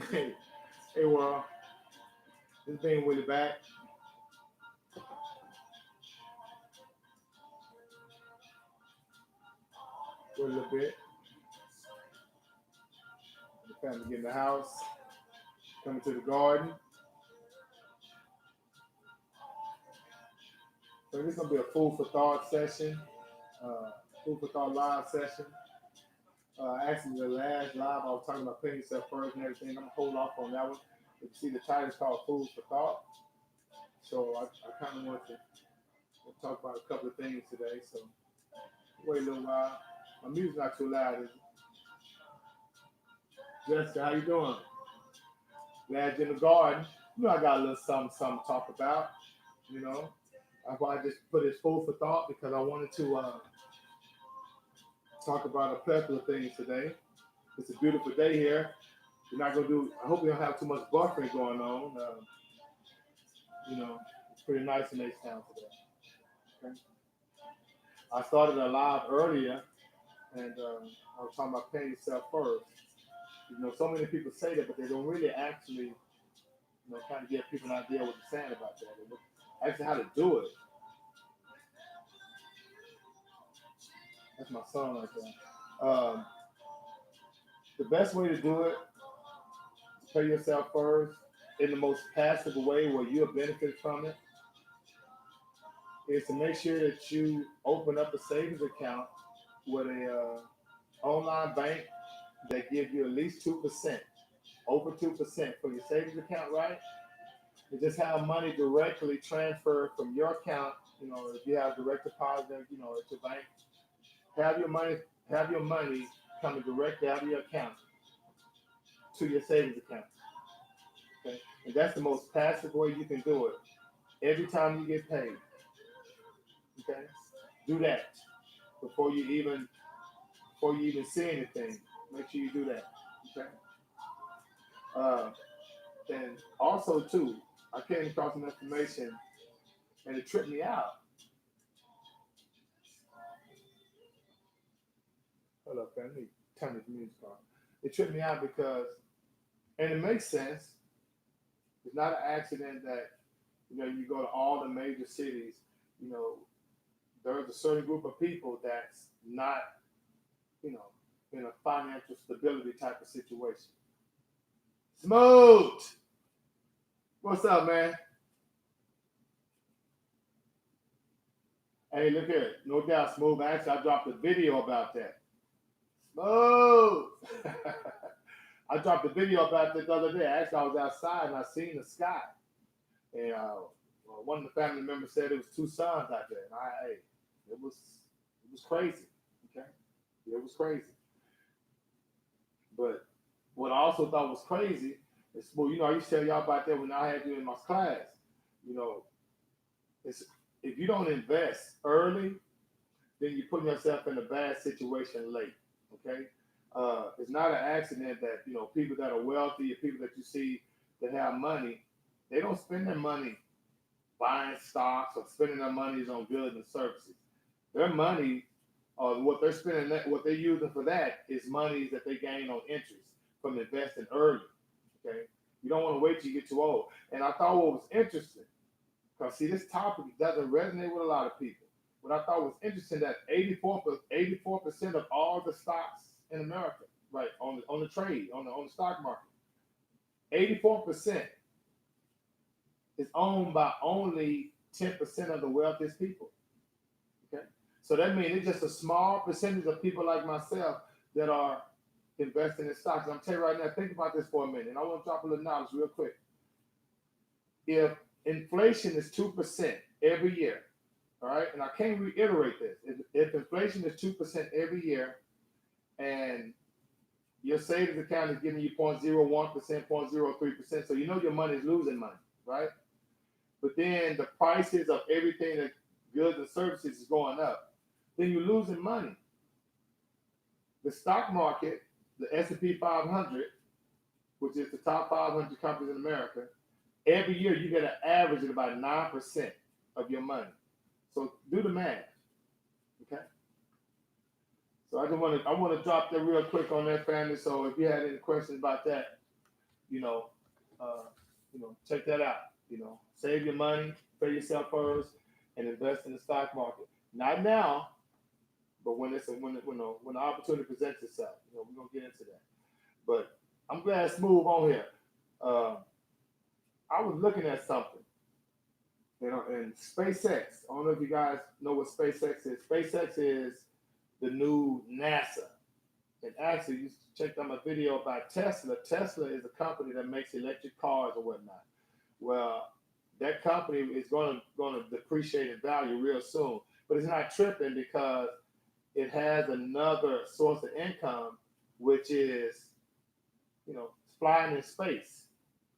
Hey, hey, well, this being Willie back for a little bit. The family get in the house, coming to the garden. So this is gonna be a food for thought session, uh, food for thought live session. Actually, the last live I was talking about putting yourself first and everything. I'm gonna hold off on that one. But you see, the title is called "Food for Thought." So I kind of want to talk about a couple of things today. So wait a little while. My music's not too loud, is it? Jessica, how you doing? Glad you're in the garden. You know, I got a little something to talk about. You know, that's why I just put it food for thought because I wanted to talk about a plethora of things today. It's a beautiful day here. We're not gonna do. I hope we don't have too much buffering going on. You know, it's pretty nice in H Town today. Okay? I started a live earlier, and I was talking about paying yourself first. You know, so many people say that, but they don't really actually, kind of give people an idea what you're saying about that. Actually, how to do it. That's my son right there. The best way to do it is pay yourself first in the most passive way where you'll benefit from it is to make sure that you open up a savings account with a online bank that gives you at least 2%, over 2% for your savings account, right? And just have money directly transferred from your account. You know, if you have direct deposit, at your bank, have your money, have your money coming directly out of your account to your savings account. Okay, and that's the most passive way you can do it. Every time you get paid, okay, do that before you even before you even see anything. Make sure you do that. Okay. Uh, and also too, I came across some information and it tripped me out. Hold up, let me turn this music on. It tripped me out because, and it makes sense. It's not an accident that you go to all the major cities. You know, there's a certain group of people that's not you know in a financial stability type of situation. Smooth. What's up, man? Hey, look here. No doubt, Smooth. Actually, I dropped a video about that. Smooth. I dropped a video about that the other day. Actually, I was outside and I seen the sky. And one of the family members said it was two suns out there. And hey, it was crazy. Okay, it was crazy. But what I also thought was crazy is, well, I used to tell y'all about that when I had you in my class. You know, it's if you don't invest early, then you're putting yourself in a bad situation late. Okay, it's not an accident that people that are wealthy, people that you see that have money, they don't spend their money buying stocks or spending their money on goods and services. Their money, what they're spending, what they're using for that is money that they gain on interest from investing early. Okay, you don't want to wait till you get too old. And I thought what was interesting, because see, this topic doesn't resonate with a lot of people. What I thought was interesting that 84% of all the stocks in America, right, on the trade, on the stock market, 84% is owned by only 10% of the wealthiest people. Okay, so that means it's just a small percentage of people like myself that are investing in stocks. And I'm telling you right now, think about this for a minute. And I want to drop a little knowledge real quick. If inflation is 2% every year, all right, and I can't reiterate this. If inflation is 2% every year, and your savings account is giving you 0.01%, 0.03%, so your money is losing money, right? But then the prices of everything that goods and services is going up, then you're losing money. The stock market, the S&P 500, which is the top 500 companies in America, every year you get an average of about 9% of your money. So do the math, okay? So I want to drop that real quick on that, family. So if you had any questions about that, you know, check that out. Save your money, pay yourself first, and invest in the stock market. Not now, but when the opportunity presents itself. We're gonna get into that. But I'm glad Smooth on here. Uh, I was looking at something, and SpaceX. I don't know if you guys know what SpaceX is. SpaceX is the new NASA. And actually, you checked out my video about Tesla. Tesla is a company that makes electric cars or whatnot. Well, that company is going to depreciate in value real soon, but it's not tripping because it has another source of income, which is flying in space,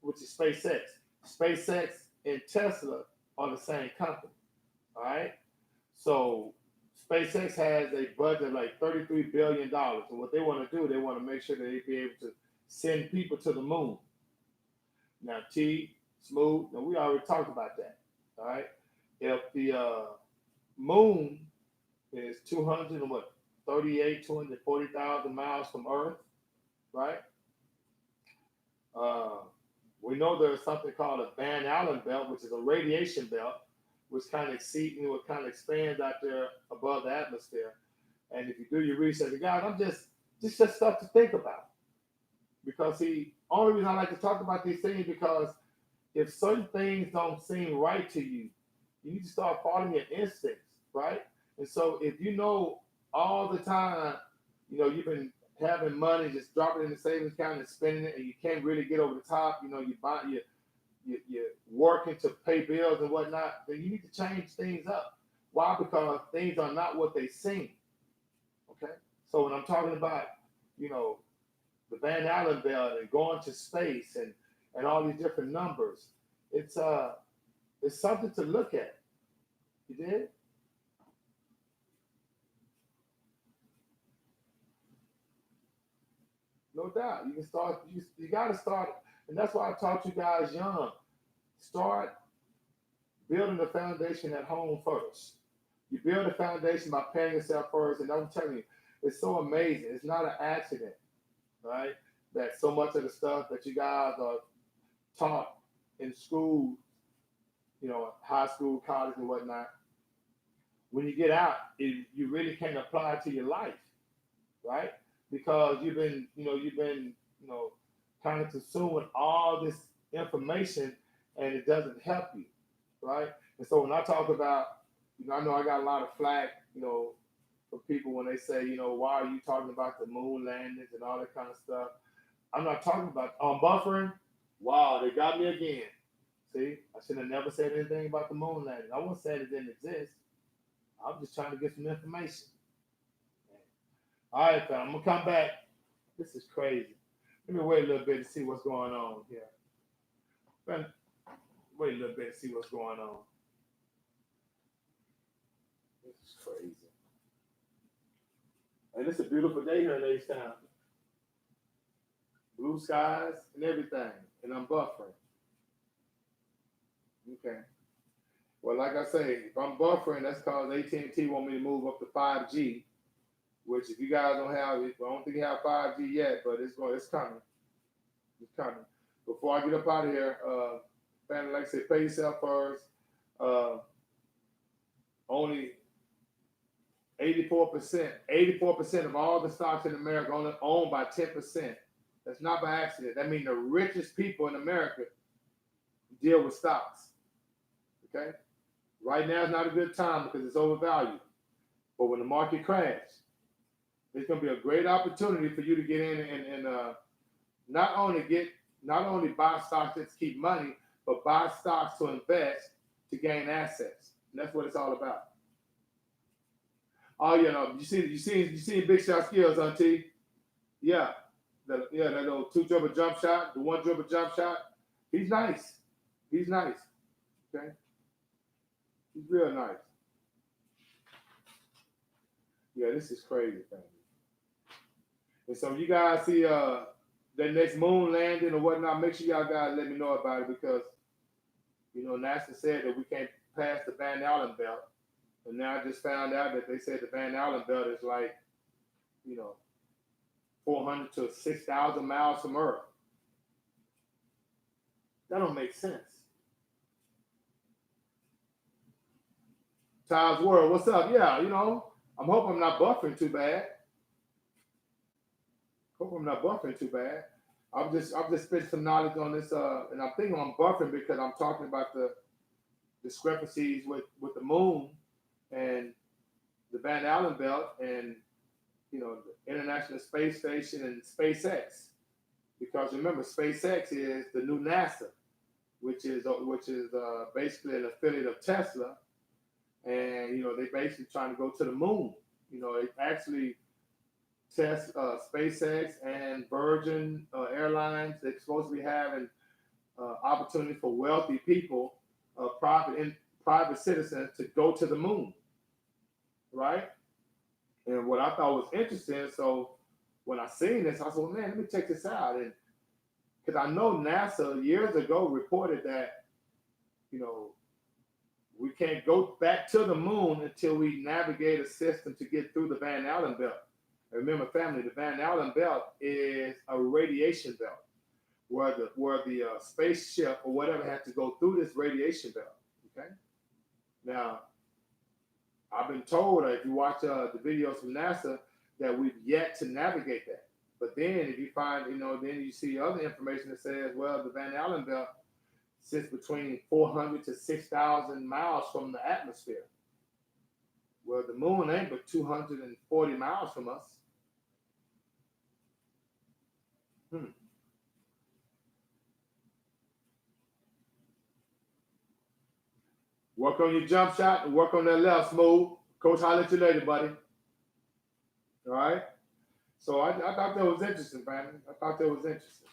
which is SpaceX. SpaceX and Tesla are the same company. All right, so SpaceX has a budget of like $33 billion, and what they want to do, they want to make sure that they be able to send people to the moon. Now, T, Smooth, now we already talked about that. All right, if the moon is 200 and what 240,000 miles from Earth, right? Uh, we know there's something called a Van Allen belt, which is a radiation belt, which kind of what kind of expands out there above the atmosphere. And if you do your research, guys, I'm just stuff to think about. Because only reason I like to talk about these things because if certain things don't seem right to you, you need to start following your instincts, right? And so if all the time, you've been having money, just dropping it in the savings account and spending it, and you can't really get over the top, you're working to pay bills and whatnot, then you need to change things up. Why? Because things are not what they seem. Okay? So when I'm talking about, the Van Allen belt and going to space and all these different numbers, it's something to look at. You did? No doubt. You can start, you got to start, and that's why I taught you guys young. Start building the foundation at home first. You build a foundation by paying yourself first, and I'm telling you, it's so amazing. It's not an accident, right? That so much of the stuff that you guys are taught in school, high school, college, and whatnot, when you get out, you really can't apply it to your life, right? Because you've been kind of consuming all this information, and it doesn't help you, right? And so when I talk about, I know I got a lot of flack, for people when they say, why are you talking about the moon landings and all that kind of stuff? I'm not talking about buffering. Wow, they got me again. See, I should have never said anything about the moon landing. I wasn't saying it didn't exist. I'm just trying to get some information. All right, fam, I'm gonna come back. This is crazy. Let me wait a little bit to see what's going on here. Man, wait a little bit to see what's going on. This is crazy. And it's a beautiful day here in H-Town. Blue skies and everything. And I'm buffering. Okay. Well, like I say, if I'm buffering, that's because AT&T want me to move up to 5G. Which, if you guys don't have it, I don't think you have 5G yet, but it's coming. It's coming. Before I get up out of here, family, like I said, pay yourself first. Only 84% of all the stocks in America only owned by 10%. That's not by accident. That means the richest people in America deal with stocks. Okay? Right now is not a good time because it's overvalued. But when the market crashes, it's going to be a great opportunity for you to get in and not only buy stocks to keep money, but buy stocks to invest to gain assets. And that's what it's all about. Oh, you see Big Shot Skills, T? Yeah. That little 2 dribble jump shot, the 1 dribble jump shot. He's nice. He's nice. Okay? He's real nice. Yeah, this is crazy, family. And so if you guys see that next moon landing or whatnot, make sure y'all guys let me know about it because, NASA said that we can't pass the Van Allen belt. And now I just found out that they said the Van Allen belt is like, 400 to 6,000 miles from Earth. That don't make sense. Times World, what's up? Yeah, I'm hoping I'm not buffering too bad. Hope I'm not buffering too bad. I'm just spitting some knowledge on this, and I'm thinking I'm buffering because I'm talking about the discrepancies with the moon and the Van Allen belt and the International Space Station and SpaceX. Because remember, SpaceX is the new NASA, which is basically an affiliate of Tesla, and they basically trying to go to the moon. It actually test SpaceX and Virgin Airlines. They're supposed to be having opportunity for wealthy people, private citizens, to go to the moon, right? And what I thought was interesting, so when I seen this, I said, well, man, let me check this out. And because I know NASA years ago reported that, you know, we can't go back to the moon until we navigate a system to get through the Van Allen belt. And remember, family, the Van Allen belt is a radiation belt where the spaceship or whatever has to go through this radiation belt. Okay. Now, I've been told if you watch the videos from NASA that we've yet to navigate that. But then if you find, then you see other information that says, well, the Van Allen belt sits between 400 to 6,000 miles from the atmosphere. Well, the moon ain't but 240 miles from us. Work on your jump shot and work on that left, Smooth. Coach, holler at you later, buddy. All right? So I thought that was interesting, family. I thought that was interesting.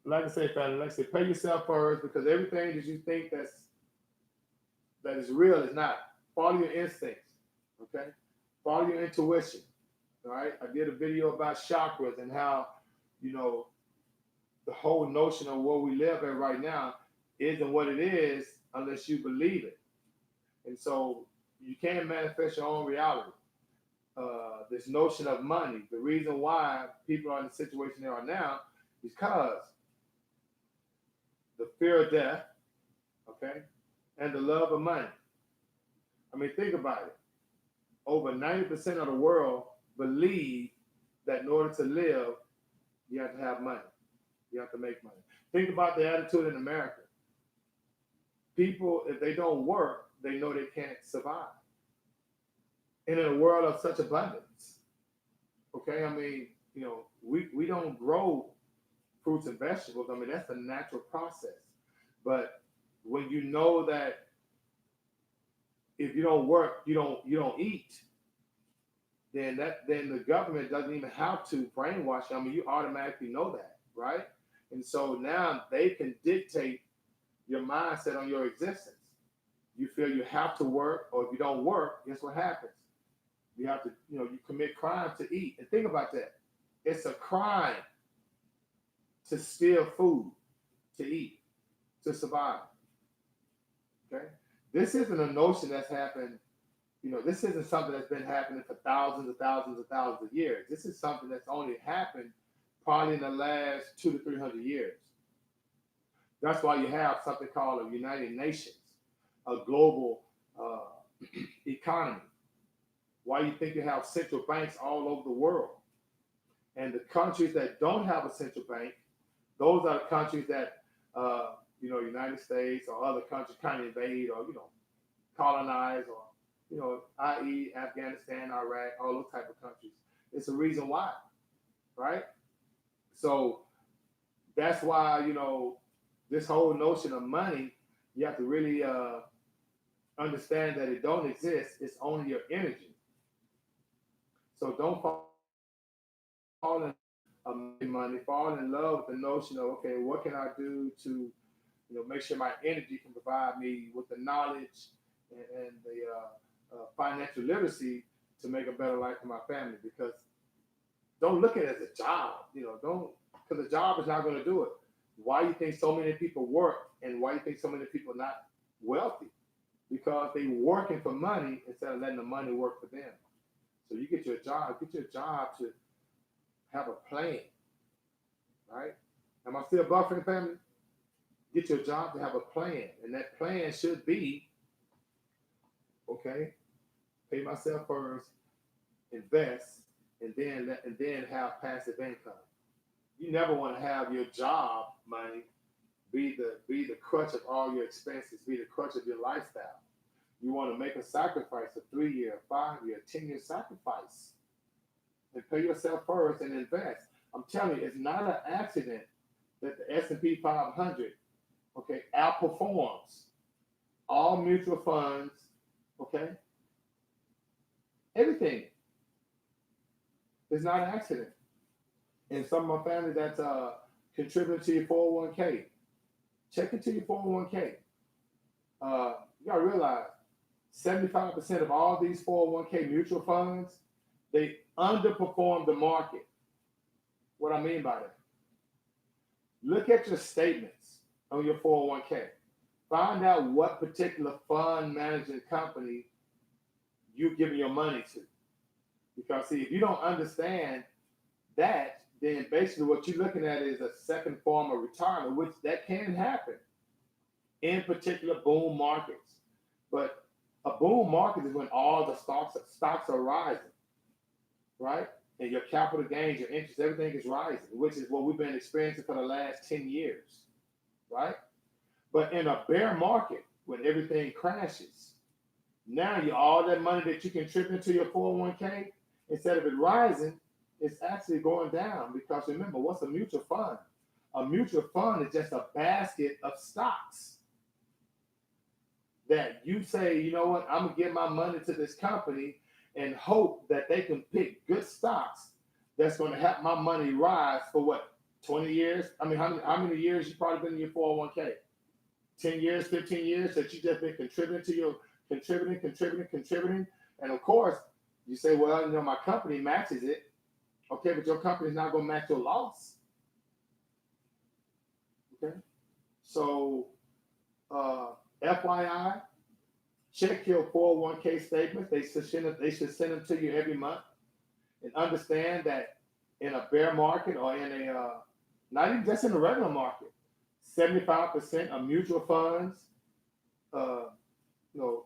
Like I say, family, pay yourself first, because everything that you think that is real is not. Follow your instincts, okay? Follow your intuition, all right? I did a video about chakras and how, the whole notion of where we live at right now isn't what it is unless you believe it. And so you can't manifest your own reality. This notion of money, the reason why people are in the situation they are now is because the fear of death, okay, and the love of money. I mean, think about it. Over 90% of the world believe that in order to live, you have to have money. You have to make money. Think about the attitude in America. People, if they don't work, they know they can't survive. And in a world of such abundance, okay, I mean, we don't grow fruits and vegetables. I mean, that's a natural process. But when you know that if you don't work, you don't eat, then the government doesn't even have to brainwash you. I mean, you automatically know that, right? And so now they can dictate your mindset on your existence. You feel you have to work, or if you don't work, guess what happens? You have to, you commit crime to eat. And think about that. It's a crime to steal food, to eat, to survive. Okay? This isn't a notion that's happened, this isn't something that's been happening for thousands and thousands and thousands of years. This is something that's only happened probably in the last 200 to 300 years. That's why you have something called a United Nations, a global economy. Why you think you have central banks all over the world. And the countries that don't have a central bank, those are the countries that, United States or other countries kind of invade or, colonize or, i.e. Afghanistan, Iraq, all those type of countries. It's a reason why, right? So that's why, this whole notion of money, you have to really understand that it don't exist. It's only your energy. So don't fall in money, fall in love with the notion of, okay, what can I do to, make sure my energy can provide me with the knowledge and the financial literacy to make a better life for my family. Because don't look at it as a job, because the job is not going to do it. Why you think so many people work, and why you think so many people are not wealthy? Because they working for money instead of letting the money work for them. So you get your job to have a plan, right? Am I still buffering, family? Get your job to have a plan, and that plan should be okay. Pay myself first, invest, and then have passive income. You never want to have your job money be the crutch of all your expenses, be the crutch of your lifestyle. You want to make a sacrifice, a 3 year, 5 year, 10 year sacrifice, and pay yourself first and invest. I'm telling you, it's not an accident that the S&P 500, okay, outperforms all mutual funds, okay, everything. It's not an accident. And some of my family that's contributing to your 401k, check into your 401k. You gotta realize 75% of all these 401k mutual funds, they underperform the market. What I mean by that, look at your statements on your 401k. Find out what particular fund management company you're giving your money to. Because see, if you don't understand that, then basically what you're looking at is a second form of retirement, which that can happen in particular boom markets. But a boom market is when all the stocks are rising, right? And your capital gains, your interest, everything is rising, which is what we've been experiencing for the last 10 years, right? But in a bear market, when everything crashes, now you all that money that you contribute to your 401k, instead of it rising, it's actually going down. Because remember, what's a mutual fund? A mutual fund is just a basket of stocks that you say, you know what, I'm gonna give my money to this company and hope that they can pick good stocks that's going to help my money rise for what, 20 years? I mean, how many years you probably been in your 401k? 10 years, 15 years that you just been contributing to your contributing. And of course, you say, well, you know, my company matches it. Okay, but your company's not going to match your loss. Okay, so FYI, check your 401k statements. They should send them to you every month, and understand that in a bear market or in a not even just in a regular market, 75% of mutual funds, uh, you know,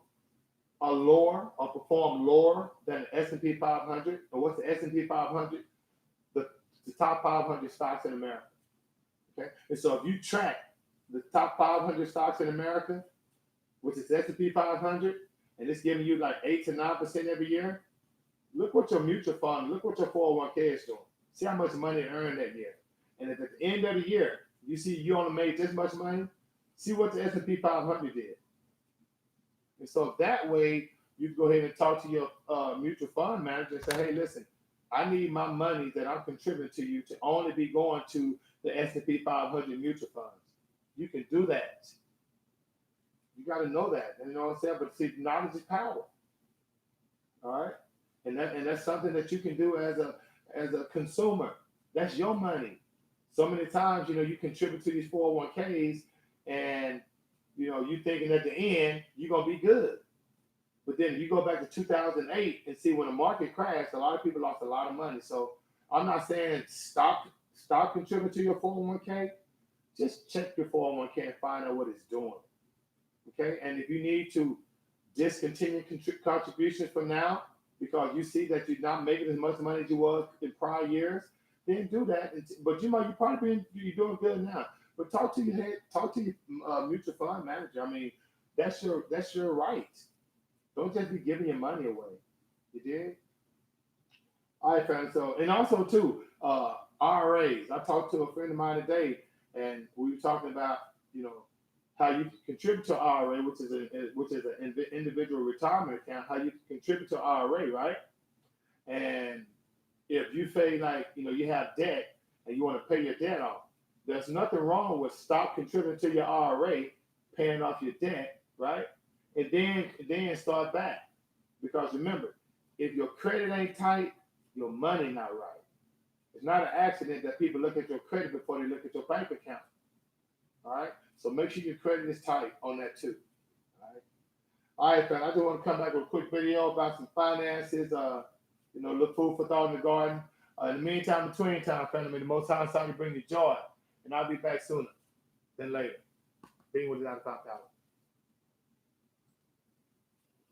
are lower or perform lower than the S&P 500. And what's the S&P 500? The, the top 500 stocks in America. Okay, and so if you track the top 500 stocks in America, which is S&P 500, and it's giving you like 8 to 9% every year, look what your mutual fund, look what your 401k is doing. See how much money it earned that year. And if at the end of the year you see you only made this much money, see what the S&P 500 did. And so that way you can go ahead and talk to your mutual fund manager and say, hey, listen, I need my money that I'm contributing to you to only be going to the S&P 500 mutual funds. You can do that. You got to know that. You know what I'm saying? But see, knowledge is power. All right? And that's something that you can do as a consumer. That's your money. So many times, you know, you contribute to these 401ks, and you know, you thinking at the end you're gonna be good. But then you go back to 2008 and see when the market crashed, a lot of people lost a lot of money. So I'm not saying stop contributing to your 401k. Just check your 401k and find out what it's doing. Okay, and if you need to discontinue contributions for now because you see that you're not making as much money as you was in prior years, then do that. But you probably you're doing good now. But talk to your mutual fund manager. I mean, that's your right. Don't just be giving your money away. You did. All right, fam. So, and also too, IRAs. I talked to a friend of mine today, and we were talking about, you know, how you can contribute to IRA, which is an individual retirement account. How you can contribute to IRA, right? And if you feel like, you know, you have debt and you want to pay your debt off, there's nothing wrong with stop contributing to your IRA, paying off your debt, right? And then start back. Because remember, if your credit ain't tight, your money not right. It's not an accident that people look at your credit before they look at your bank account. All right. So make sure your credit is tight on that too. All right. All right, fam. I just want to come back with a quick video about some finances. You know, look food for thought in the garden. In the meantime, between time, family, may the Most High Son bring you joy, and I'll be back sooner than later. Being with the 95 power.